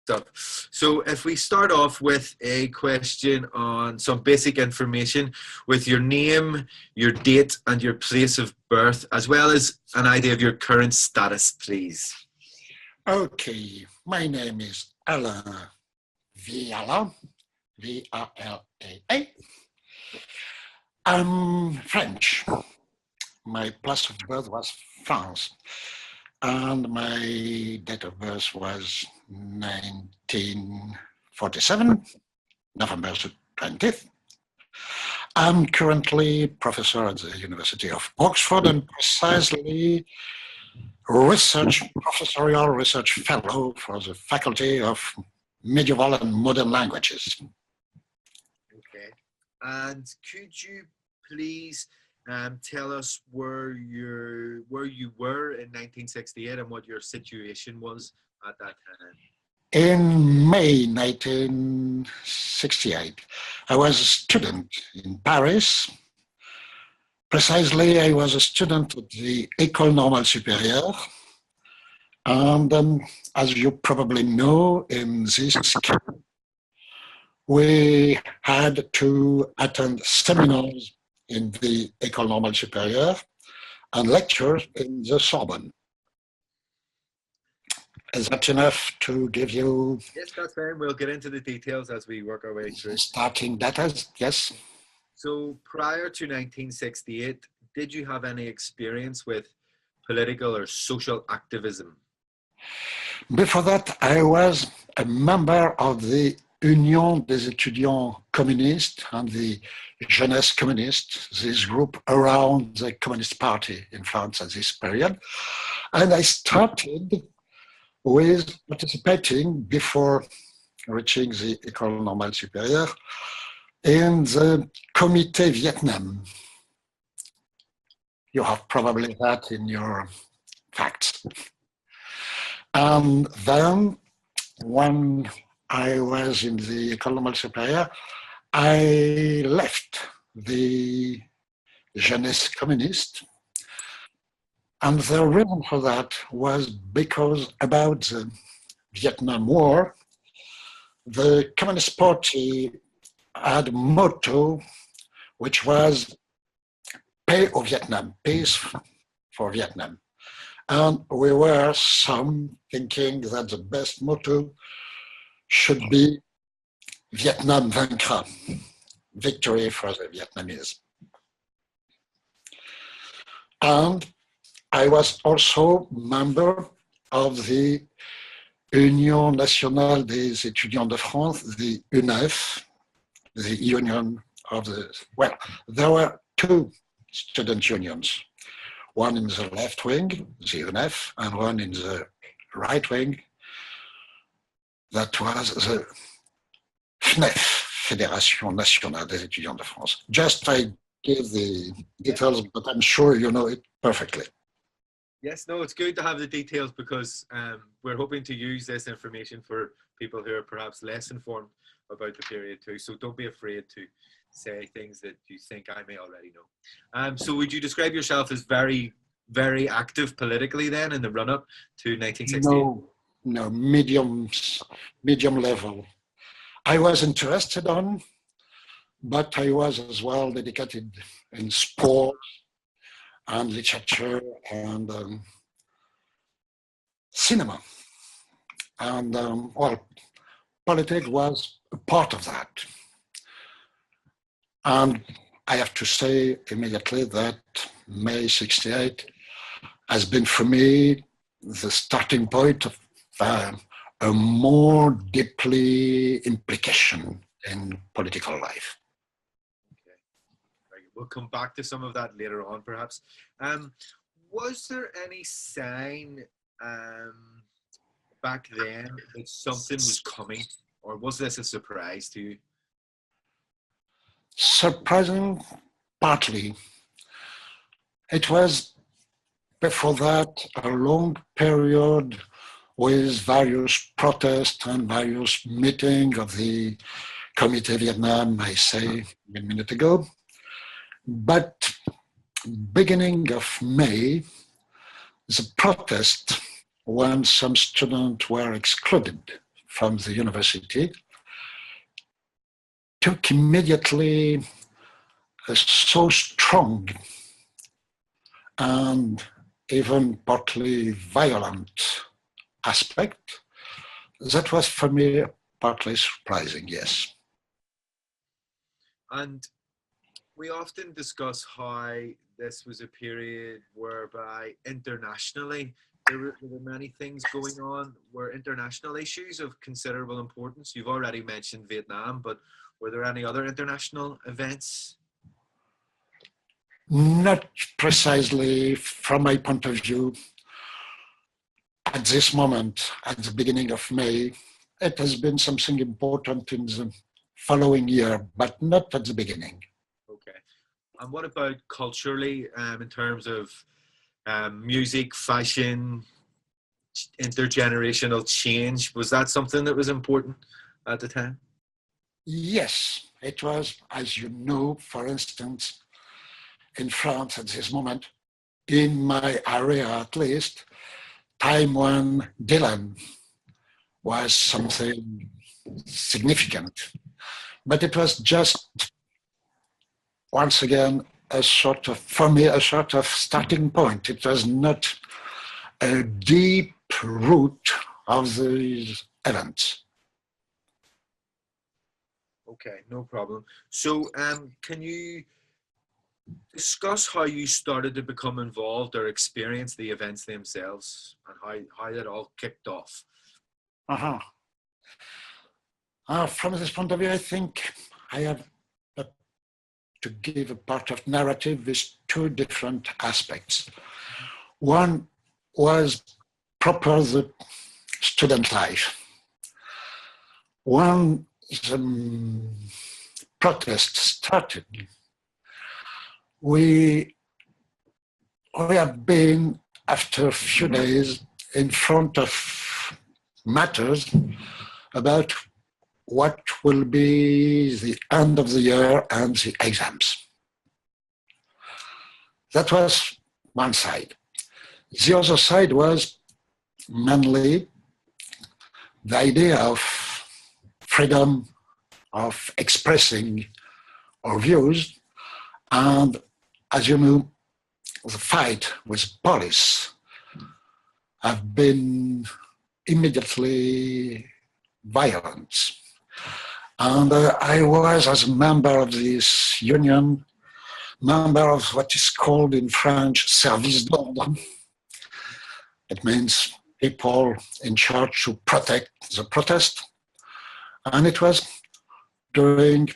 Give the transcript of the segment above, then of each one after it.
stuff. So if we start off with a question on some basic information with your name, your date, and your place of birth, as well as an idea of your current status, please. Okay, my name is Alain Viala, V-A-L-A-A. I'm French. My place of birth was France, and my date of birth was 1947, November 20th. I'm currently professor at the University of Oxford and precisely professorial research fellow for the Faculty of Medieval and Modern Languages. Okay, and could you please tell us where you were in 1968 and what your situation was at that time? In May 1968, I was a student in Paris. Precisely, I was a student at the École Normale Supérieure. And as you probably know, in this school, we had to attend seminars in the École Normale Supérieure and lectures in the Sorbonne. Is that enough to give you? Yes, that's fine. We'll get into the details as we work our way through. Starting data, yes. So prior to 1968, did you have any experience with political or social activism? Before that, I was a member of the Union des étudiants communistes and the Jeunesse communiste, this group around the Communist Party in France at this period. And I started with participating, before reaching the École Normale Supérieure, in the Comité Vietnam. You have probably that in your facts. And then when I was in the École Normale Supérieure, I left the Jeunesse communiste. And the reason for that was because about the Vietnam War, the Communist Party had a motto which was Paix au Vietnam, peace for Vietnam. And we were some thinking that the best motto should be Vietnam vaincra, victory for the Vietnamese. And I was also member of the Union nationale des étudiants de France, the UNEF, the union of the, well, there were two student unions, one in the left wing, the UNEF, and one in the right wing, that was the FNEF, Fédération nationale des étudiants de France. Just I give the details, but I'm sure you know it perfectly. Yes, no, it's good to have the details because we're hoping to use this information for people who are perhaps less informed about the period too. So don't be afraid to say things that you think I may already know. So would you describe yourself as very, very active politically then in the run-up to 1968? No, medium level. I was interested on, but I was as well dedicated in sport and literature and cinema. And well, politics was a part of that. And I have to say immediately that May 68 has been for me the starting point of a more deeply implication in political life. We'll come back to some of that later on, perhaps. Was there any sign back then that something was coming, or was this a surprise to you? Surprising, partly. It was before that a long period with various protests and various meetings of the Comité Vietnam, I say a minute ago. But beginning of May, the protest when some students were excluded from the university took immediately a so strong and even partly violent aspect that was for me partly surprising, yes. And we often discuss how this was a period whereby internationally there were many things going on, were international issues of considerable importance. You've already mentioned Vietnam, but were there any other international events? Not precisely from my point of view. At this moment, at the beginning of May, it has been something important in the following year, but not at the beginning. Okay. And what about culturally, in terms of music, fashion, intergenerational change? Was that something that was important at the time? Yes, it was, as you know, for instance, in France at this moment, in my area at least, time when Dylan was something significant. But it was just, once again, a sort of, for me, a sort of starting point. It was not a deep root of these events. Okay, no problem. So can you discuss how you started to become involved or experience the events themselves and how that all kicked off? From this point of view, I think I have to give a part of narrative with two different aspects. One was proper the student life. When the protest started, we have been, after a few days, in front of matters about what will be the end of the year and the exams. That was one side. The other side was mainly the idea of freedom of expressing our views, and as you know, the fight with police have been immediately violent. And I was, as a member of this union, member of what is called in French service d'ordre. It means people in charge to protect the protest. And it was during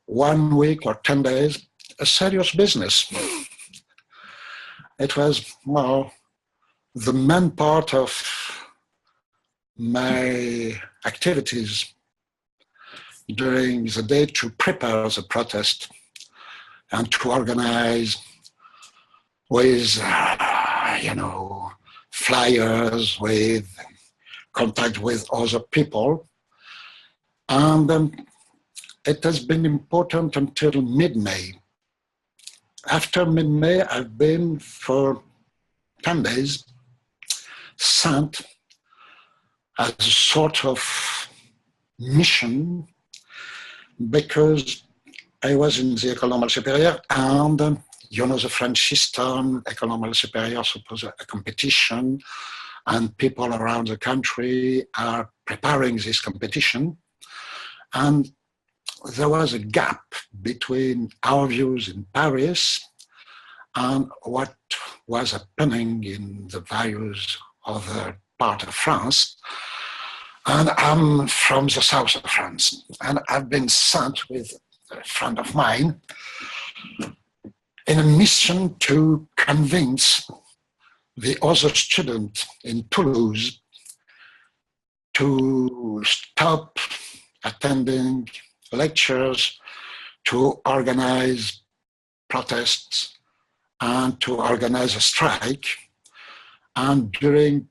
1 week or 10 days, a serious business. It was, well, the main part of my activities during the day to prepare the protest and to organize with, flyers, with contact with other people. And it has been important until mid-May. After mid-May, I've been for 10 days sent as a sort of mission, because I was in the École Normale Supérieure, and you know the French system, École Normale Supérieure supposes a competition, and people around the country are preparing this competition. And there was a gap between our views in Paris and what was happening in the various other part of France. And I'm from the south of France, and I've been sent with a friend of mine in a mission to convince the other students in Toulouse to stop attending lectures, to organize protests, and to organize a strike. And during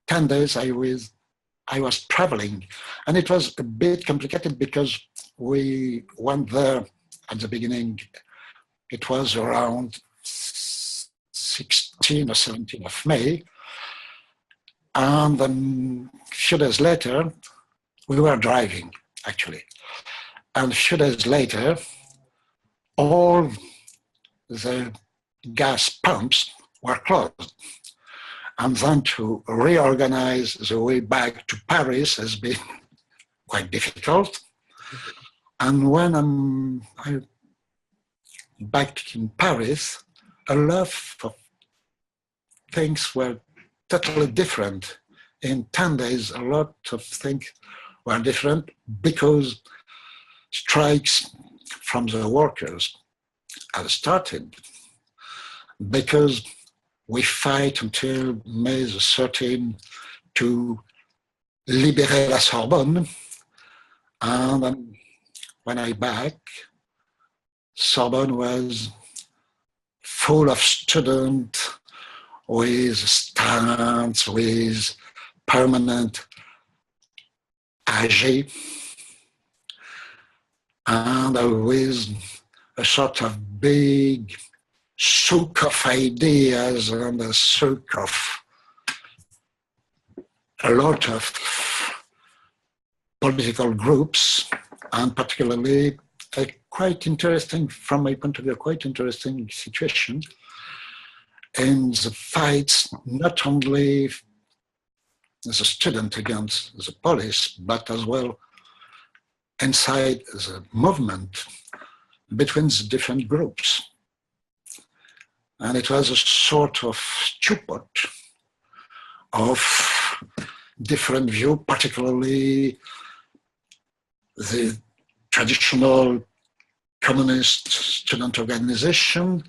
10 days, I was traveling, and it was a bit complicated because we went there at the beginning. It was around 16 or 17 of May. And then a few days later, we were driving, actually. And a few days later, all the gas pumps were closed. And then to reorganize the way back to Paris has been quite difficult. And when I'm back in Paris, a lot of things were totally different. In 10 days, a lot of things were different because strikes from the workers have started, because we fight until May the 13th to libérer la Sorbonne. And when I back, Sorbonne was full of students with stands, with permanent AG, and with a sort of big souk of ideas and a souk of a lot of political groups, and particularly a quite interesting, from my point of view, quite interesting situation in the fights, not only as a student against the police, but as well inside the movement between the different groups. And it was a sort of stupor of different view, particularly the traditional communist student organization,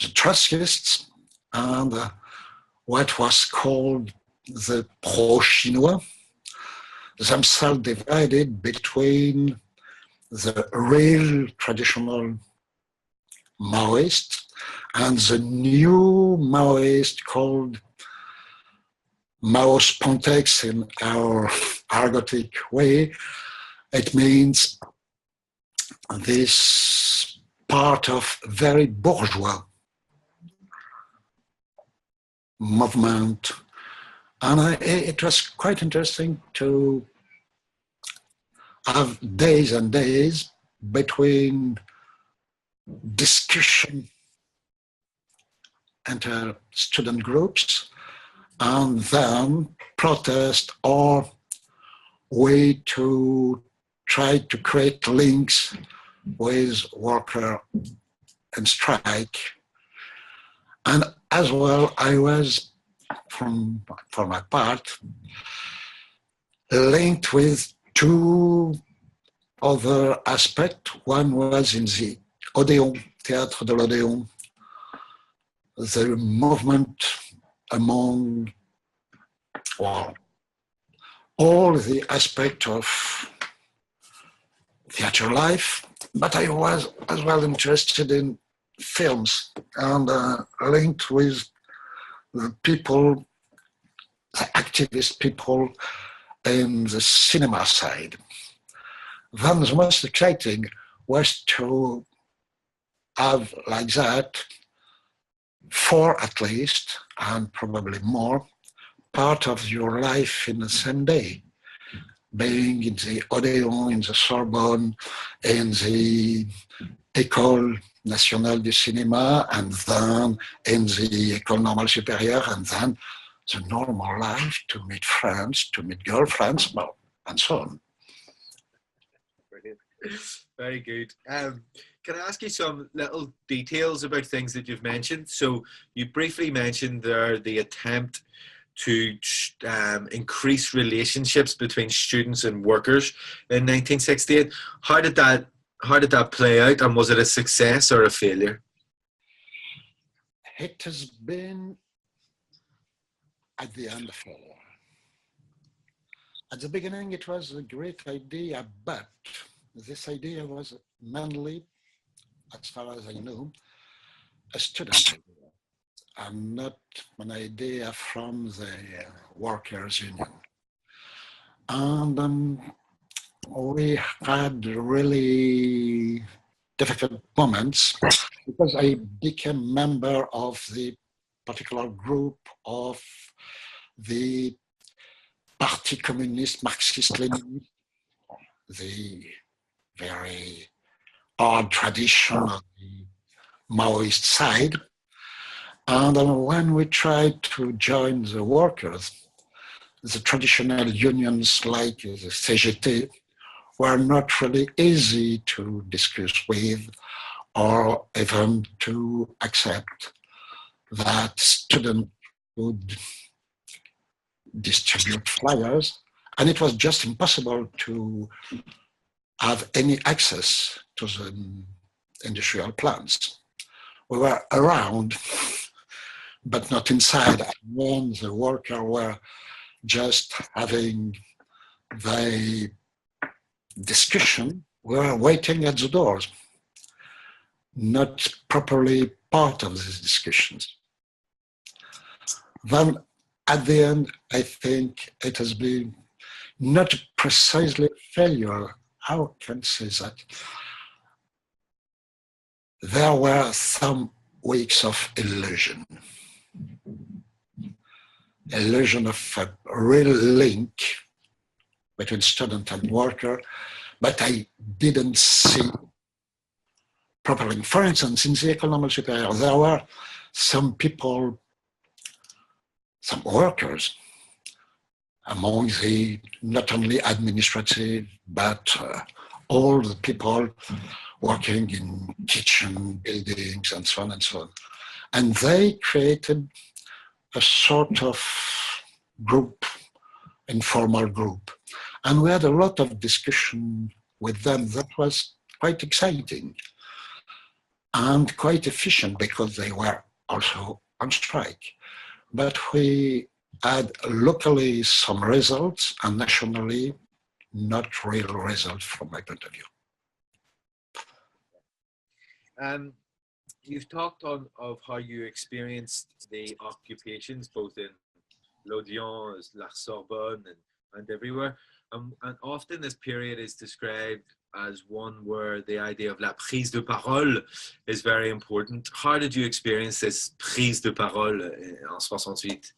the Trotskyists, and what was called the pro-Chinois, themselves divided between the real traditional Maoists and the new Maoist called Mao Spontex in our argotic way. It means this part of very bourgeois movement. And it was quite interesting to have days and days between discussion enter student groups and then protest or way to try to create links with worker and strike. And as well, I was, for my part, linked with two other aspects. One was in the Odéon, Théâtre de l'Odéon, the movement among, well, all the aspects of theater life, but I was as well interested in films and linked with the people, the activist people in the cinema side. Then the most exciting was to have like that, 4 at least, and probably more, part of your life in the same day, being in the Odéon, in the Sorbonne, in the École Nationale du Cinéma, and then in the École Normale Supérieure, and then the normal life to meet friends, to meet girlfriends, well, and so on. Brilliant. Very good. Can I ask you some little details about things that you've mentioned? So you briefly mentioned there the attempt to increase relationships between students and workers in 1968. How did that play out, and was it a success or a failure? It has been at the end a failure. At the beginning, it was a great idea, but this idea was mainly, as far as I know, a student idea, and not an idea from the workers' union. And we had really difficult moments because I became member of the particular group of the Parti Communiste Marxiste-Leniniste the very odd tradition of the Maoist side. And when we tried to join the workers, the traditional unions like the CGT were not really easy to discuss with or even to accept that students would distribute flyers, and it was just impossible to have any access to the industrial plants. We were around, but not inside. And when the workers were just having the discussion, we were waiting at the doors, not properly part of these discussions. Then at the end, I think it has been not precisely failure. How can I say that? There were some weeks of illusion of a real link between student and worker, but I didn't see properly. For instance, in the École Normale Supérieure, there were some people, some workers, among the not only administrative, but all the people working in kitchen buildings and so on and so on. And they created a sort of group, informal group. And we had a lot of discussion with them that was quite exciting and quite efficient because they were also on strike. But we had locally some results and nationally not real results from my point of view. You've talked of how you experienced the occupations both in l'Odéon, La Sorbonne, and everywhere. And often this period is described as one where the idea of la prise de parole is very important. How did you experience this prise de parole en 68?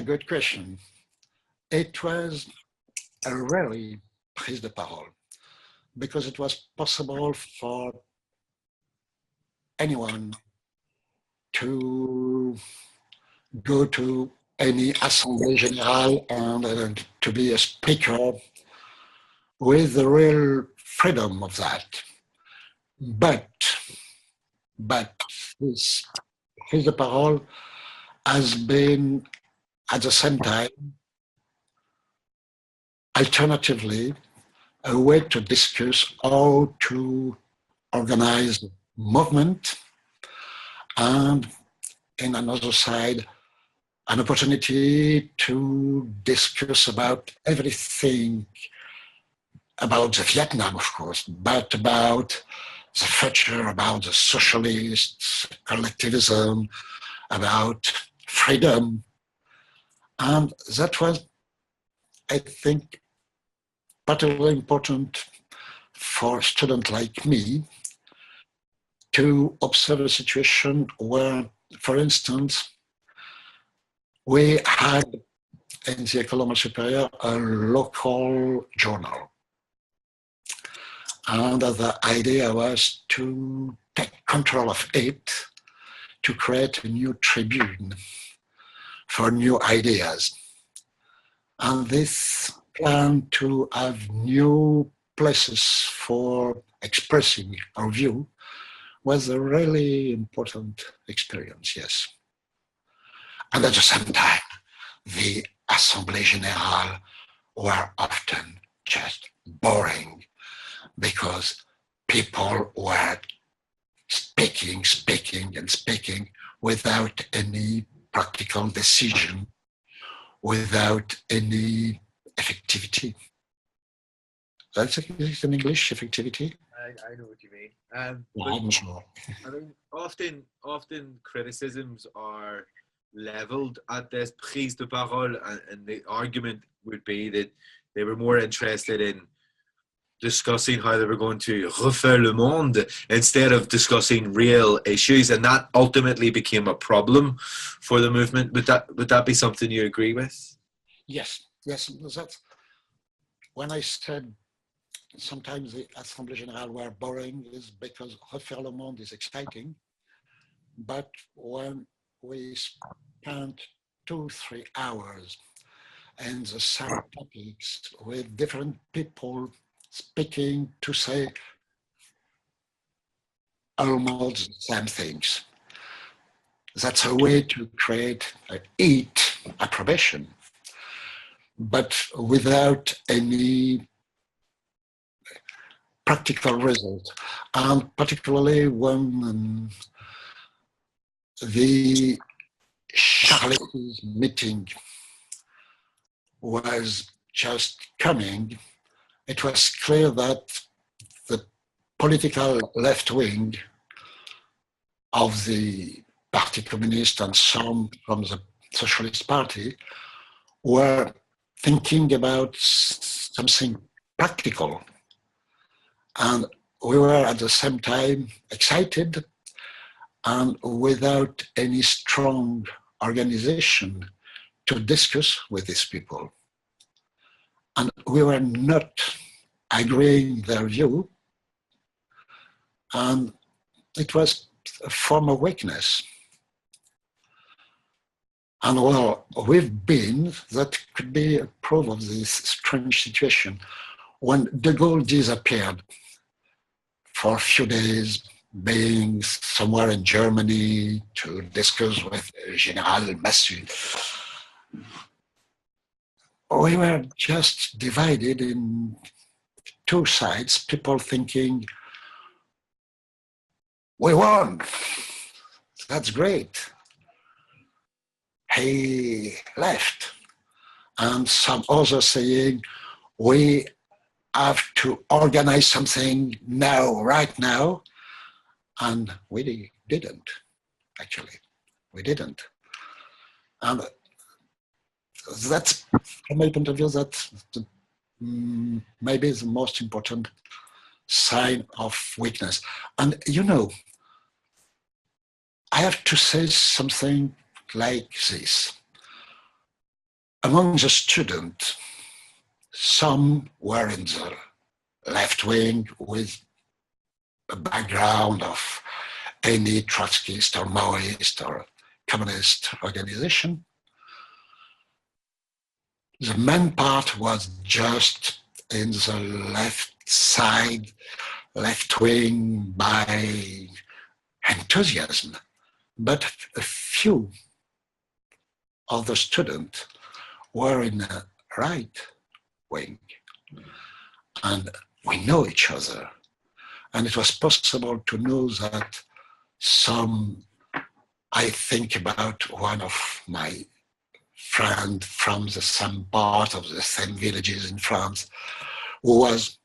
Good question. It was a really prise de parole because it was possible for anyone to go to any Assemblée Générale and to be a speaker with the real freedom of that. But this prise de parole has been at the same time, alternatively, a way to discuss how to organize movement, and in another side, an opportunity to discuss about everything about the Vietnam, of course, but about the future, about the socialists, collectivism, about freedom. And that was, I think, particularly important for a student like me to observe a situation where, for instance, we had in the École Normale Supérieure a local journal. And the idea was to take control of it, to create a new tribune for new ideas. And this plan to have new places for expressing our view was a really important experience, yes. And at the same time, the Assemblée Générale were often just boring because people were speaking without any practical decision, without any effectivity. That's in English, effectivity? I know what you mean. I'm sure. I mean, often criticisms are leveled at this prise de parole, and the argument would be that they were more interested in discussing how they were going to refaire le monde instead of discussing real issues, and that ultimately became a problem for the movement. Would that be something you agree with? Yes. That's when I said sometimes the Assemblée Générale were boring, is because Refaire le Monde is exciting. But when we spent 2-3 hours and the same topics with different people speaking to say almost the same things, that's a way to create heat approbation, but without any practical result. And particularly when the Charlotte's meeting was just coming, it was clear that the political left wing of the Parti Communiste and some from the Socialist Party were thinking about something practical. And we were at the same time excited and without any strong organization to discuss with these people. And we were not agreeing their view, and it was a form of weakness. And well, that could be a proof of this strange situation. When de Gaulle disappeared for a few days, being somewhere in Germany to discuss with General Massu, we were just divided in two sides, people thinking, we won, that's great. He left. And some others saying, we have to organize something now, right now. And we didn't, actually. We didn't. And that's, from my point of view, that's maybe the most important sign of weakness. And you know, I have to say something like this. Among the students, some were in the left wing with a background of any Trotskyist or Maoist or communist organization. The main part was just in the left side, left wing by enthusiasm. But a few of the students were in the right wing. And we know each other. And it was possible to know that some, I think about one of my friends from the same part of the same villages in France, who is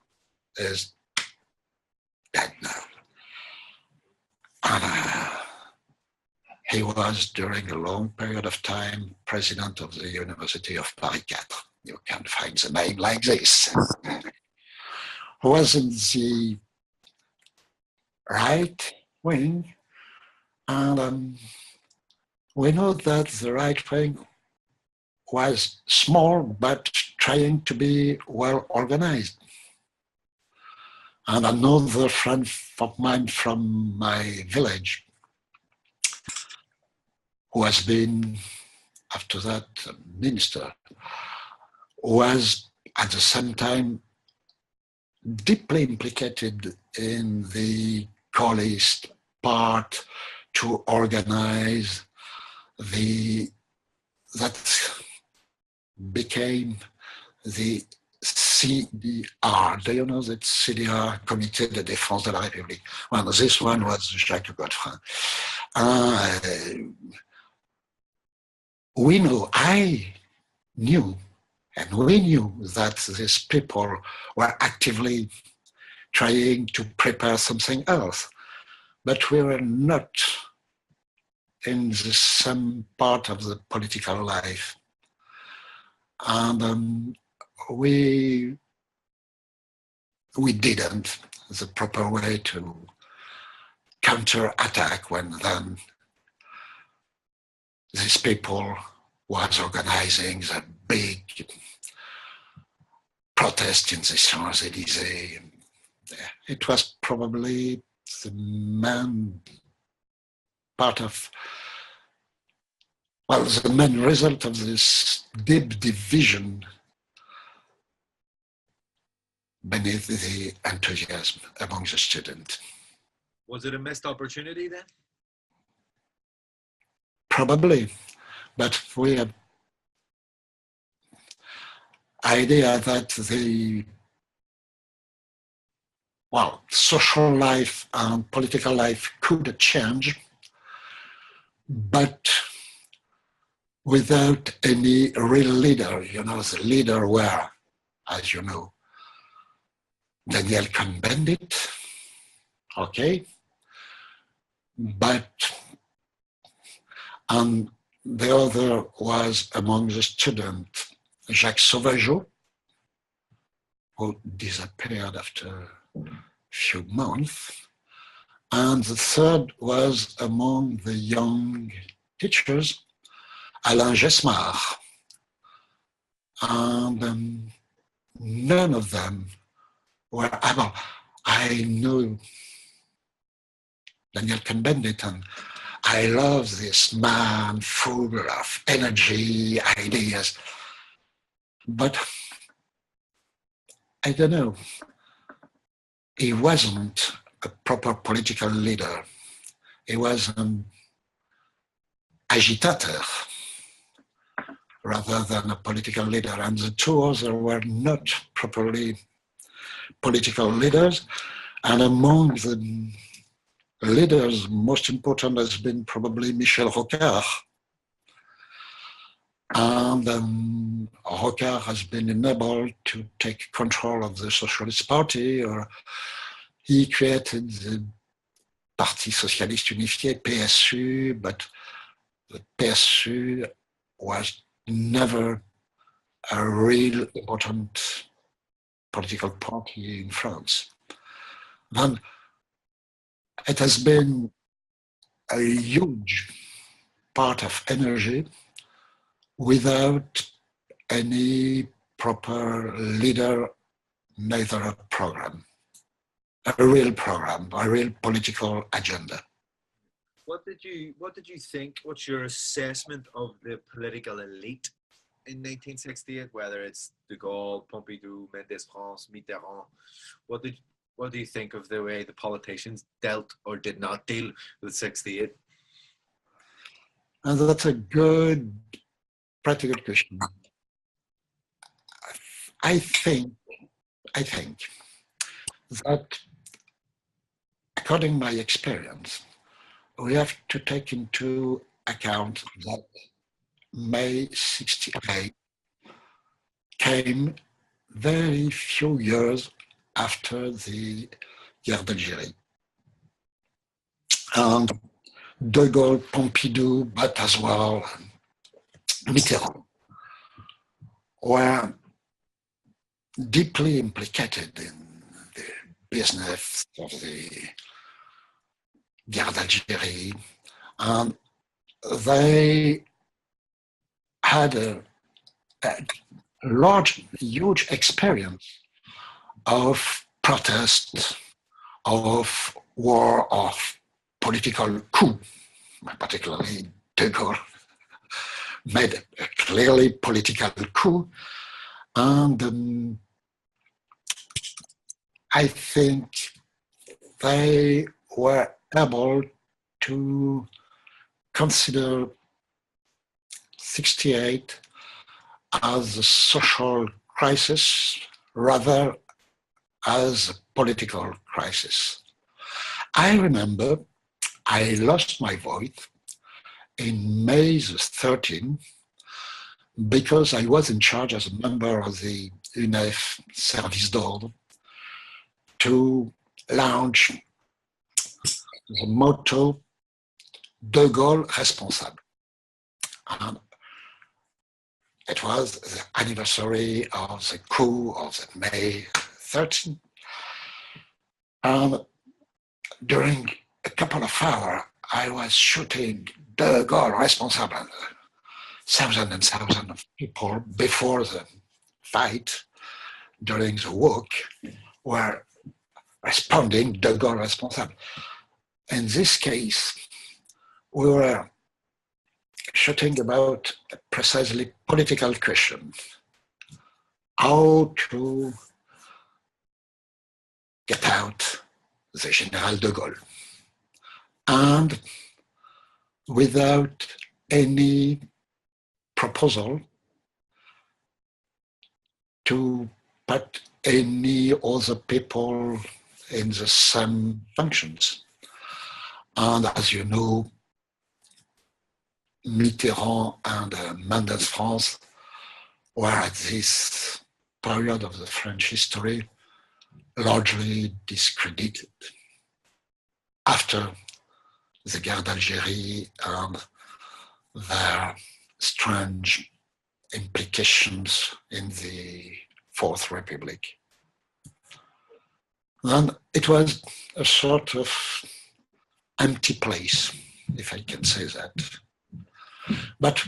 dead now. And he was, during a long period of time, president of the University of Paris 4. You can find the name like this. Who was in the right wing, and we know that the right wing was small, but trying to be well organized. And another friend of mine from my village, who has been, after that, minister, was at the same time deeply implicated in the Gaullist part to organize that became the CDR. Do you know that CDR, Comité de Défense de la République? Well, this one was Jacques Godefroy. I knew, and we knew that these people were actively trying to prepare something else, but we were not in the same part of the political life. And we didn't the proper way to counter-attack when then these people was organizing the big protest in the Champs-Élysées. It was probably the main part of, well, the main result of this deep division beneath the enthusiasm among the students. Was it a missed opportunity then? Probably, but we have idea that the social life and political life could change, but without any real leader. The leader were, as you know, Daniel Cohn-Bendit, okay, and the other was among the students, Jacques Sauvageau, who disappeared after a few months. And the third was among the young teachers, Alain Viala. And none of them were able. I know Daniel Cohn-Bendit, and I love this man full of energy, ideas. But I don't know, he wasn't a proper political leader. He was an agitator rather than a political leader. And the two others were not properly political leaders. And among the leaders, most important has been probably Michel Rocard. And Rocard has been enabled to take control of the Socialist Party, or he created the Parti Socialiste Unifié, PSU, but the PSU was never a real important political party in France. Then it has been a huge part of energy without any proper leader, neither a program, a real political agenda. What did you think? What's your assessment of the political elite in 1968? Whether it's De Gaulle, Pompidou, Mendes France, Mitterrand, what do you think of the way the politicians dealt or did not deal with 68? And that's a pretty good question. I think that, according to my experience, we have to take into account that May 68 came very few years after the Guerre d'Algérie. And De Gaulle, Pompidou, but as well Mitterrand were deeply implicated in the business of the Guerre d'Algérie, and they had a huge experience of protest, of war, of political coup, particularly De Gaulle made a clearly political coup, and I think they were able to consider 68 as a social crisis rather as a political crisis. I remember I lost my voice in May 13 because I was in charge as a member of the UNEF Service d'Ordre to launch the motto De Gaulle responsable. And it was the anniversary of the coup of the May 13. And during a couple of hours, I was shooting De Gaulle responsable. Thousands and thousands of people before the fight during the walk were responding de Gaulle responsable. In this case, we were shooting about a precisely political question: how to get out the General de Gaulle, and without any proposal to put any other people in the same functions. And as you know, Mitterrand and Mendes France were at this period of the French history largely discredited after the guerre d'Algérie and their strange implications in the Fourth Republic. Then it was a sort of empty place, if I can say that. But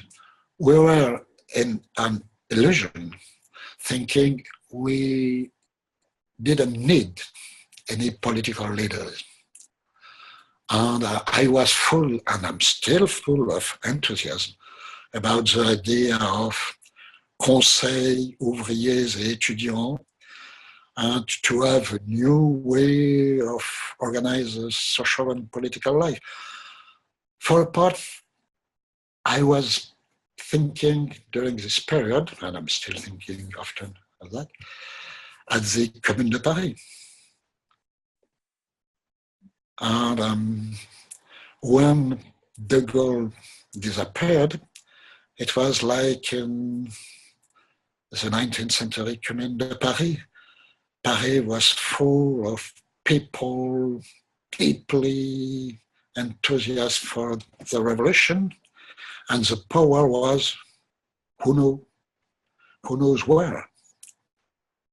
we were in an illusion, thinking we didn't need any political leaders. And I was full, and I'm still full of enthusiasm about the idea of conseils ouvriers et étudiants, and to have a new way of organizing social and political life. For a part, I was thinking during this period, and I'm still thinking often of that, at the Commune de Paris. And when de Gaulle disappeared, it was like in the 19th century Commune de Paris. Paris was full of people deeply enthusiastic for the revolution, and the power was who knows where.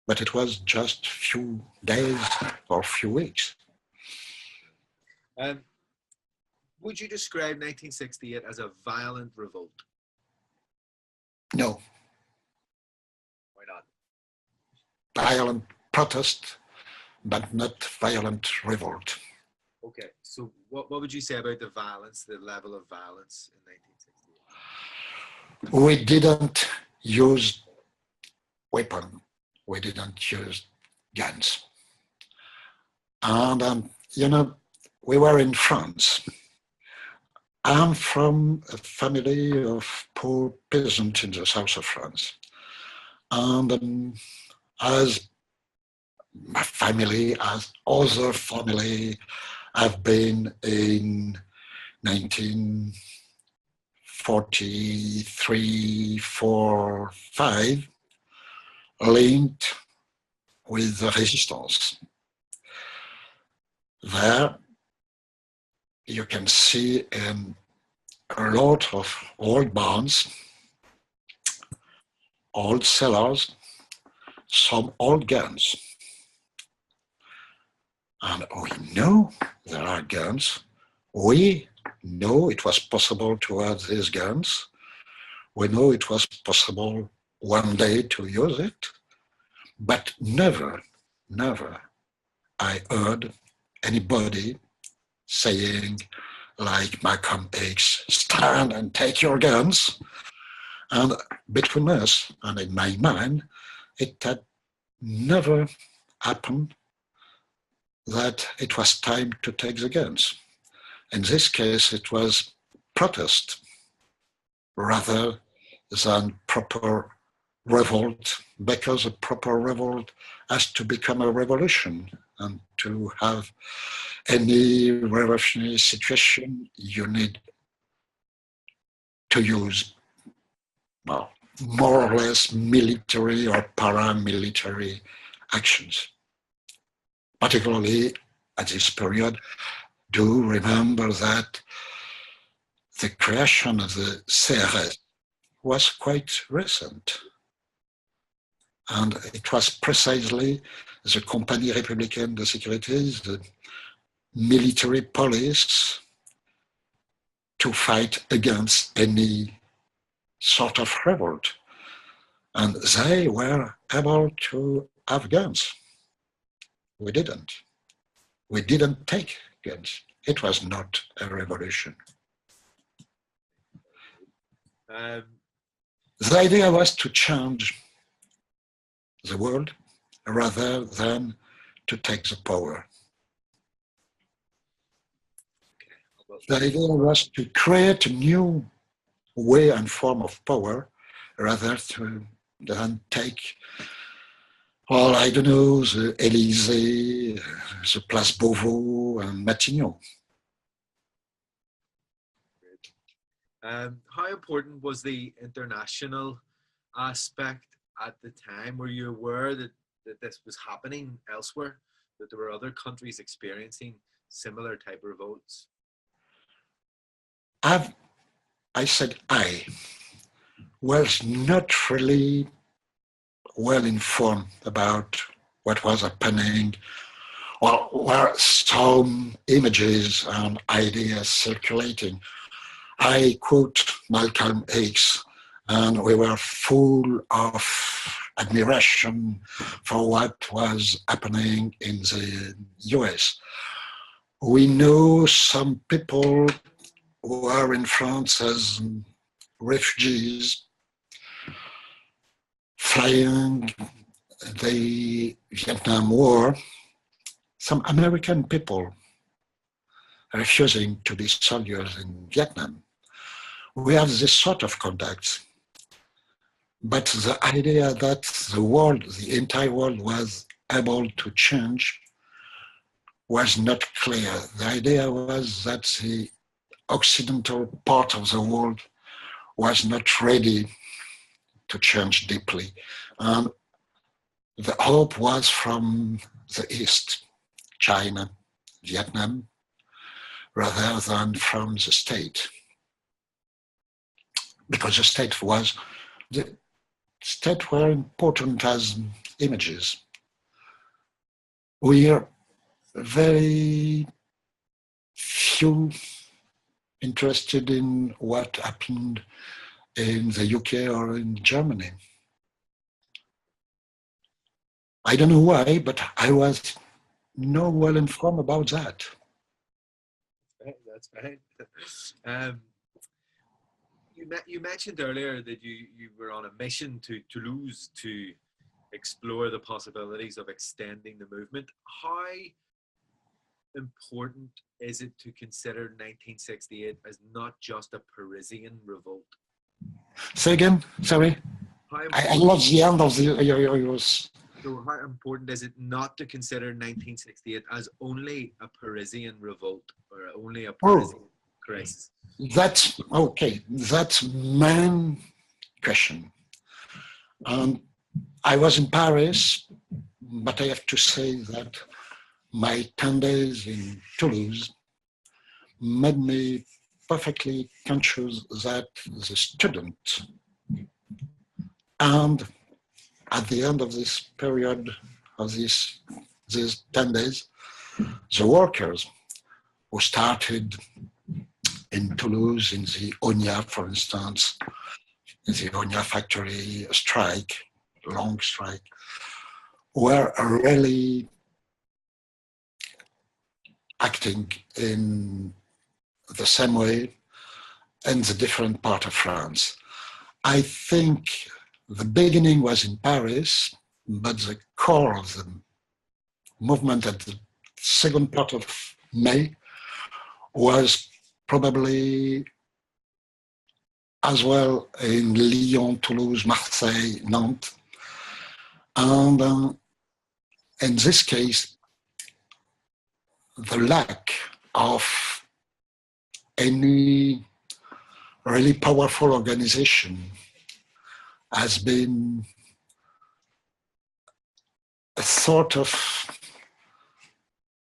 But it was just few days or few weeks. Would you describe 1968 as a violent revolt? No. Why not? Violent protest, but not violent revolt. Okay, so what would you say about the violence, the level of violence in 1968? We didn't use weapons. We didn't use guns. And, we were in France. I'm from a family of poor peasants in the south of France. And as my family, as other family, have been in 1943, 4, 5, linked with the resistance. There, you can see a lot of old barns, old cellars, some old guns. And we know there are guns. We know it was possible to have these guns. We know it was possible one day to use it. But never I heard anybody saying, like Malcolm X, stand and take your guns. And between us, and in my mind, it had never happened that it was time to take the guns. In this case, it was protest rather than proper revolt, because a proper revolt has to become a revolution, and to have any revolutionary situation, you need to use, well, more or less military or paramilitary actions. Particularly at this period, do remember that the creation of the CRS was quite recent. And it was precisely the Compagnie Républicaine de Sécurité, the military police, to fight against any sort of revolt. And they were able to have guns. We didn't. We didn't take guns. It was not a revolution. The idea was to change the world rather than to take the power. The idea was to create a new way and form of power rather than take, well, I don't know, the Élysée, the Place Beauvau, and Matignon. How important was the international aspect at the time? Were you aware that this was happening elsewhere, that there were other countries experiencing similar type of revolts? I said I was not really well informed about what was happening. Well, were some images and ideas circulating. I quote Malcolm X, and we were full of admiration for what was happening in the US. We know some people who are in France as refugees fleeing the Vietnam War, some American people refusing to be soldiers in Vietnam. We have this sort of contacts, but the idea that the world, the entire world was able to change was not clear. The idea was that the Occidental part of the world was not ready to change deeply. And the hope was from the East, China, Vietnam, rather than from the state. Because the state were important as images. We are very few interested in what happened in the UK or in Germany. I don't know why, but I was not well informed about that. That's fine. You mentioned earlier that you were on a mission to Toulouse to explore the possibilities of extending the movement. How important is it to consider 1968 as not just a Parisian revolt? Say again, sorry. I lost the end of yours. So how important is it not to consider 1968 as only a Parisian revolt or only a Parisian crisis? That's okay. That's main question. I was in Paris, but I have to say that my 10 days in Toulouse made me perfectly conscious that the student and at the end of this period of these 10 days, the workers who started in Toulouse, in the Onia, for instance, in the Onia factory strike, long strike, were really acting in the same way in the different part of France. I think the beginning was in Paris, but the core of the movement at the second part of May was probably as well in Lyon, Toulouse, Marseille, Nantes. And in this case, the lack of any really powerful organization has been a sort of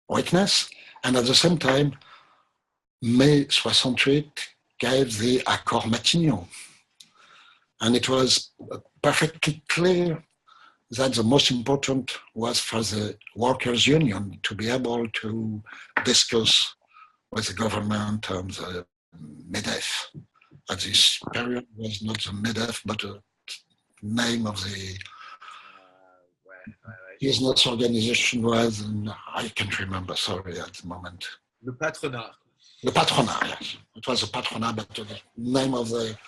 weakness, and at the same time, Mai 68 gave the Accord Matignon. And it was perfectly clear that the most important was for the workers' union to be able to discuss with the government and the MEDEF. At this period was not the MEDEF, but the name of the... business organization was, and I can't remember, sorry, at the moment. Le patronat. The patronat, yes. It was a patronat, but the name of the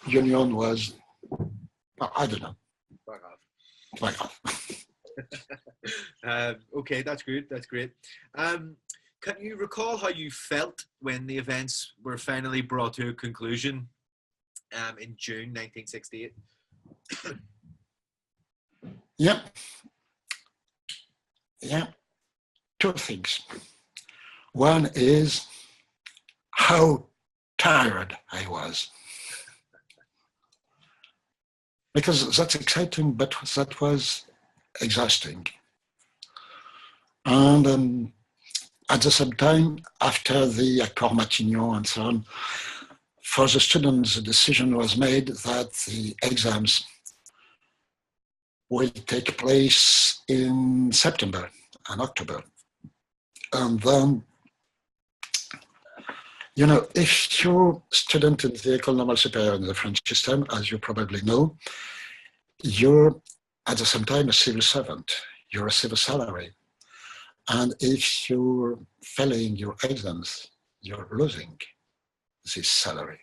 union was, I don't know. Pas grave. Okay, that's good. That's great. Can you recall how you felt when the events were finally brought to a conclusion in June 1968? Yeah. Two things. One is how tired I was. Because that's exciting, but that was exhausting. And at the same time, after the Accord Matignon and so on, for the students, the decision was made that the exams will take place in September and October. And then, you know, if you're a student in the École Normale Supérieure in the French system, as you probably know, you're at the same time a civil servant. You receive a salary. And if you're failing your exams, you're losing this salary.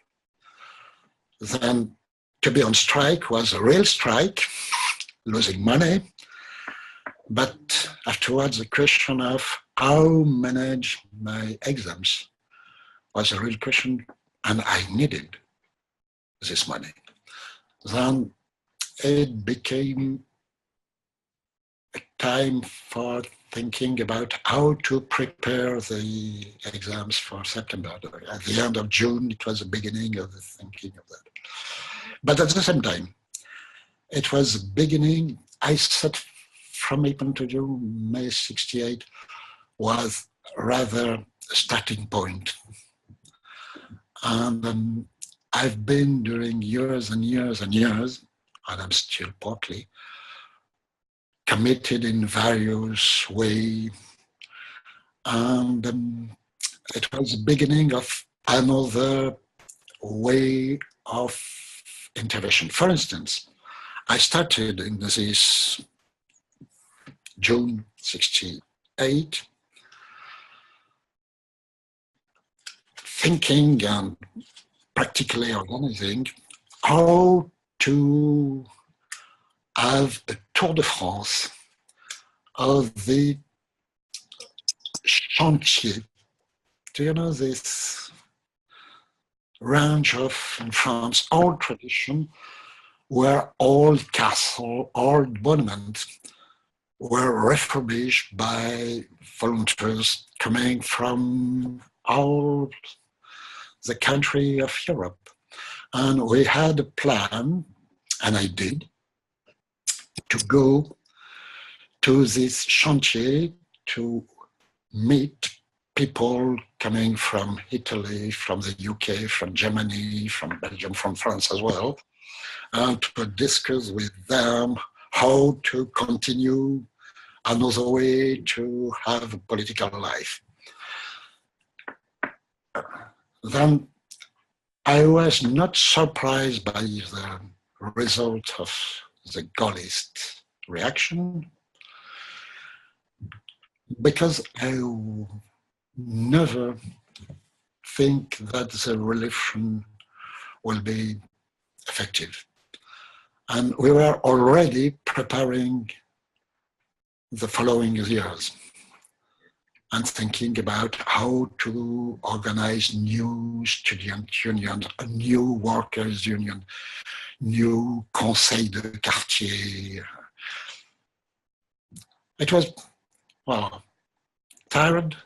Then to be on strike was a real strike, losing money. But afterwards, the question of how manage my exams was a real question, and I needed this money. Then it became a time for thinking about how to prepare the exams for September. At the end of June, it was the beginning of the thinking of that. But at the same time, it was the beginning. I said, from my point of view, May 68 was rather a starting point. And I've been during years and years and years, and I'm still partly committed in various ways. And it was the beginning of another way of intervention. For instance, I started in this June 68, thinking and practically organizing how to have a tour de France of the chantier. Do you know this range of, in France, old tradition, where old castle, old monuments were refurbished by volunteers coming from all the country of Europe. And we had a plan, and I did, to go to this chantier to meet people coming from Italy, from the UK, from Germany, from Belgium, from France as well, and to discuss with them how to continue another way to have a political life. Then I was not surprised by the result of the Gaullist reaction, because I never think that the revolution will be effective. And we were already preparing the following years and thinking about how to organize new student unions, a new workers union, new conseil de quartier. It was, well, tired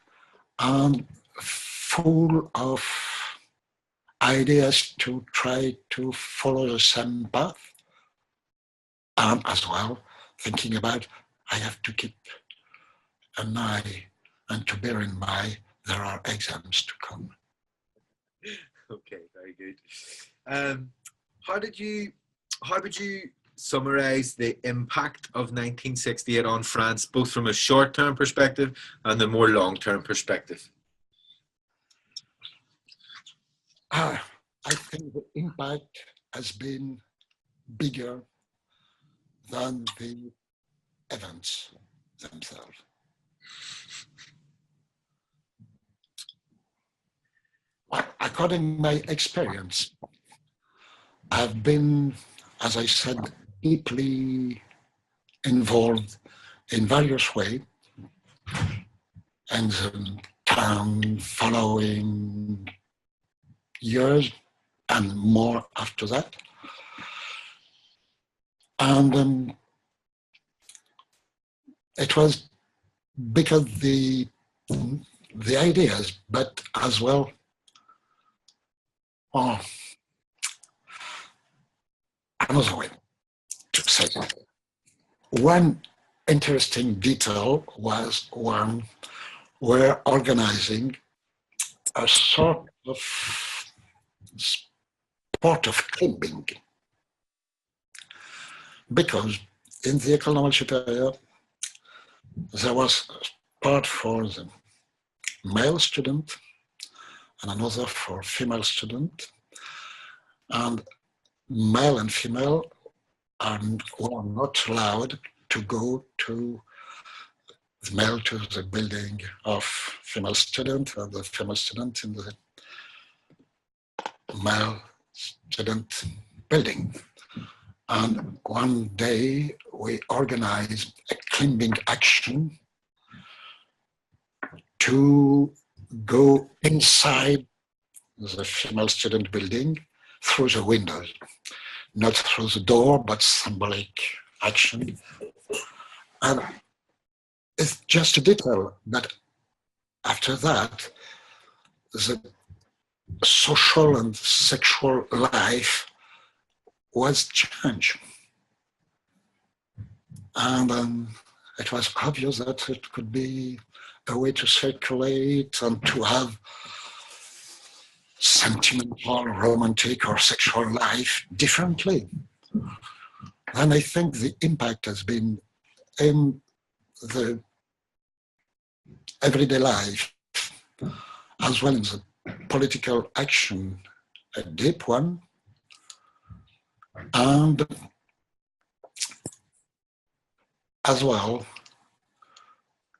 and full of ideas to try to follow the same path, and as well thinking about I have to keep an eye and to bear in mind there are exams to come. Okay, very good. How would you summarize the impact of 1968 on France, both from a short-term perspective and a more long-term perspective? I think the impact has been bigger than the events. themselves. According to my experience, I've been, as I said, deeply involved in various ways, and the town following years and more after that. And it was because the ideas, but as well, another way to say it. One interesting detail was one we're organizing a sort of sport of climbing, because in the École Normale Supérieure there was a part for the male student and another for female student, and male and female were not allowed to go to the male to the building of female student, or the female student in the male student building. And one day we organized a climbing action to go inside the female student building through the windows, not through the door, but symbolic action. And it's just a detail, but after that, the social and sexual life was changed. And it was obvious that it could be a way to circulate and to have sentimental, romantic, or sexual life differently. And I think the impact has been in the everyday life, as well as the political action, a deep one. And as well,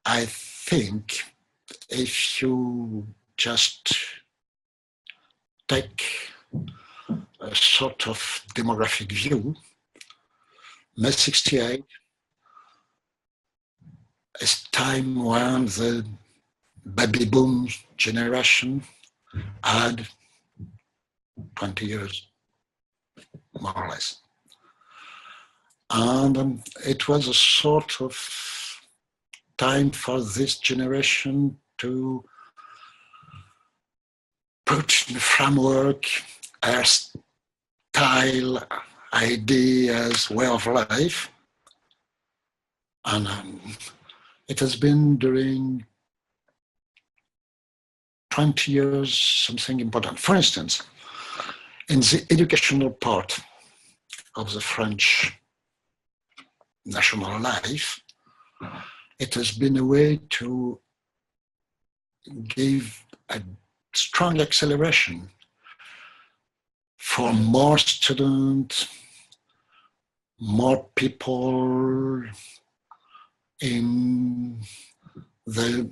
I think if you just take a sort of demographic view, May 68 is time when the baby boom generation had 20 years, more or less. And it was a sort of time for this generation to put in the framework a style, ideas, way of life. And it has been during 20 years something important. For instance, in the educational part of the French national life, it has been a way to give a strong acceleration for more students, more people in the,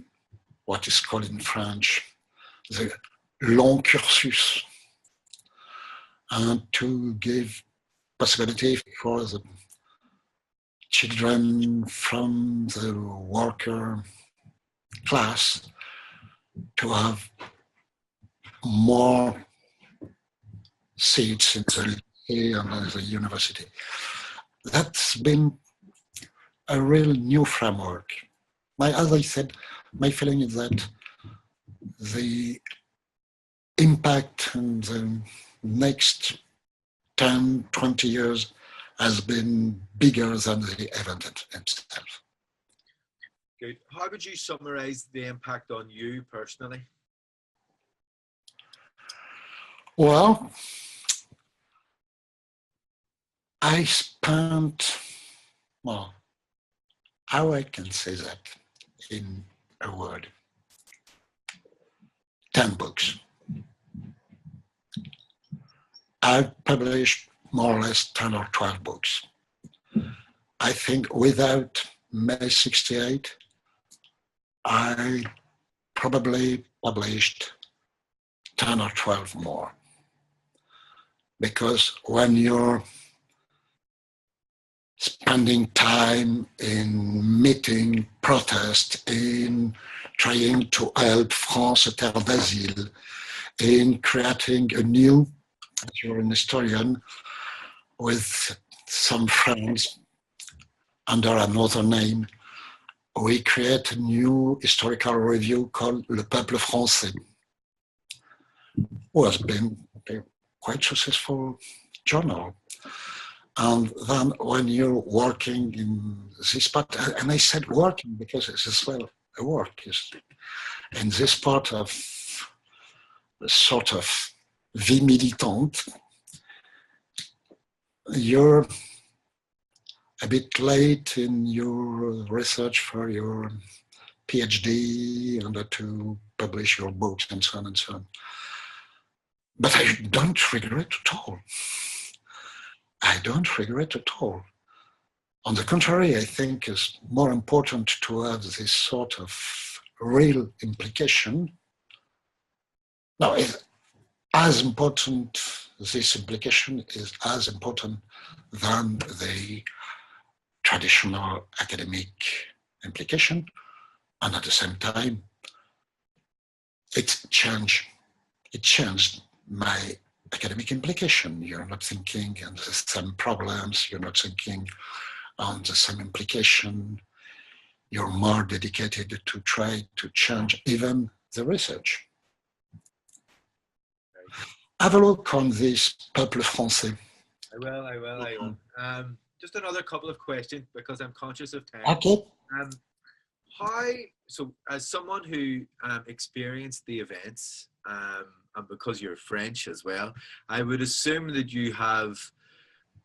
what is called in French, the long cursus, and to give possibility for the children from the worker class to have more seats in the lycée and the university. That's been a real new framework. As I said, my feeling is that the impact in the next 10, 20 years has been bigger than the event itself. Good. How would you summarize the impact on you personally? Well, I spent, well, how I can say that in a word, 10 books. I've published more or less 10 or 12 books. I think without May 68, I probably published 10 or 12 more. Because when you're spending time in meeting, protest, in trying to help France a terre d'asile, in creating a new, as you're an historian, with some friends under another name, we create a new historical review called Le Peuple Français, who has been a quite successful journal. And then when you're working in this part, and I said working because it's as well a work, is in this part of sort of vie militante, you're a bit late in your research for your PhD and to publish your books and so on and so on. But I don't regret at all. I don't regret at all. On the contrary, I think it's more important to have this sort of real implication. Now, as important, this implication is as important than the traditional academic implication. And at the same time, it changed my academic implication. You're not thinking on the same problems, you're not thinking on the same implication. You're more dedicated to try to change even the research. Have a look on this Peuple Français. I will. Just another couple of questions because I'm conscious of time. Okay. So as someone who experienced the events, and because you're French as well, I would assume that you have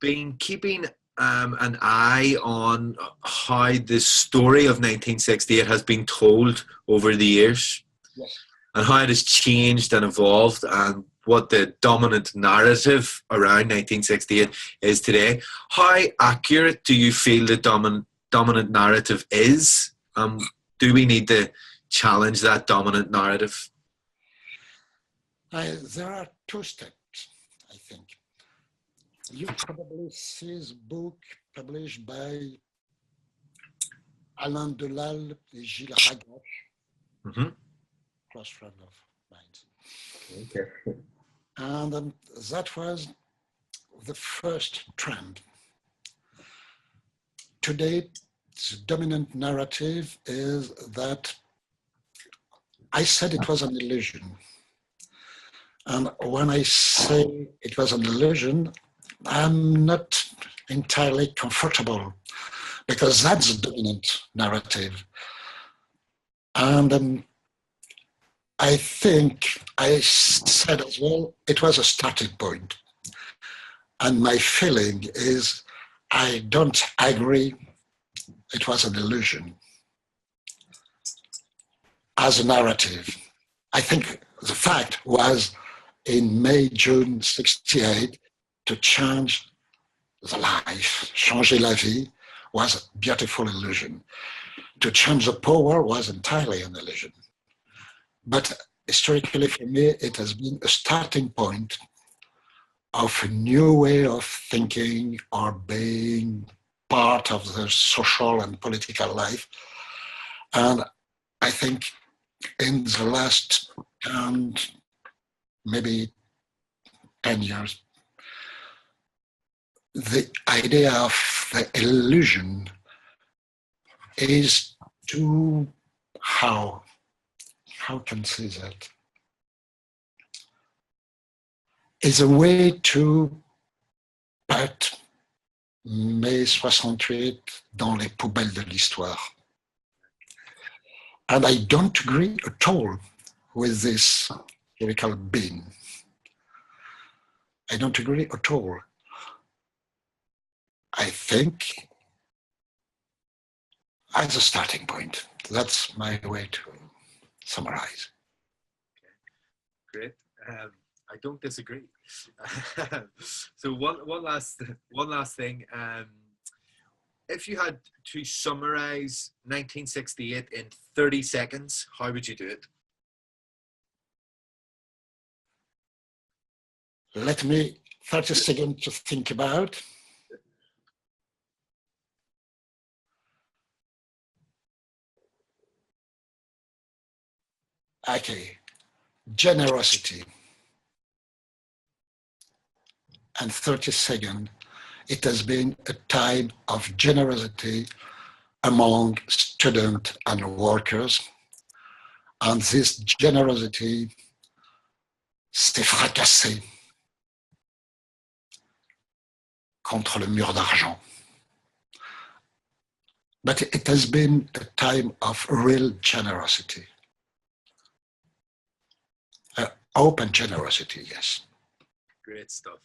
been keeping an eye on how the story of 1968 has been told over the years. Yes. And how it has changed and evolved and what the dominant narrative around 1968 is today. How accurate do you feel the dominant narrative is? Do we need to challenge that dominant narrative? There are two steps, I think. You probably see this book published by Alain Viala and Gilles Ragache, Mm-hmm. close friend of mine. Okay. And that was the first trend. Today, the dominant narrative is that I said it was an illusion. And when I say it was an illusion, I'm not entirely comfortable because that's the dominant narrative. And I think I said as well, it was a starting point. And my feeling is I don't agree it was an illusion as a narrative. I think the fact was in May, June 68, to change the life, changer la vie, was a beautiful illusion. To change the power was entirely an illusion. But historically for me, it has been a starting point of a new way of thinking or being part of the social and political life. And I think in the last maybe 10 years, the idea of the illusion is to, how can I say that? Is a way to put Mai 68 dans les poubelles de l'histoire. And I don't agree at all with this historical bin. I don't agree at all. I think as a starting point, that's my way to summarize. Okay. Great. I don't disagree. So one last thing. if you had to summarize 1968 in 30 seconds, how would you do it? Let me 30 seconds to think about. Okay, generosity. And 30 seconds, it has been a time of generosity among students and workers. And this generosity s'est fracassée contre le mur d'argent. But it has been a time of real generosity. Open generosity, yes. Great stuff.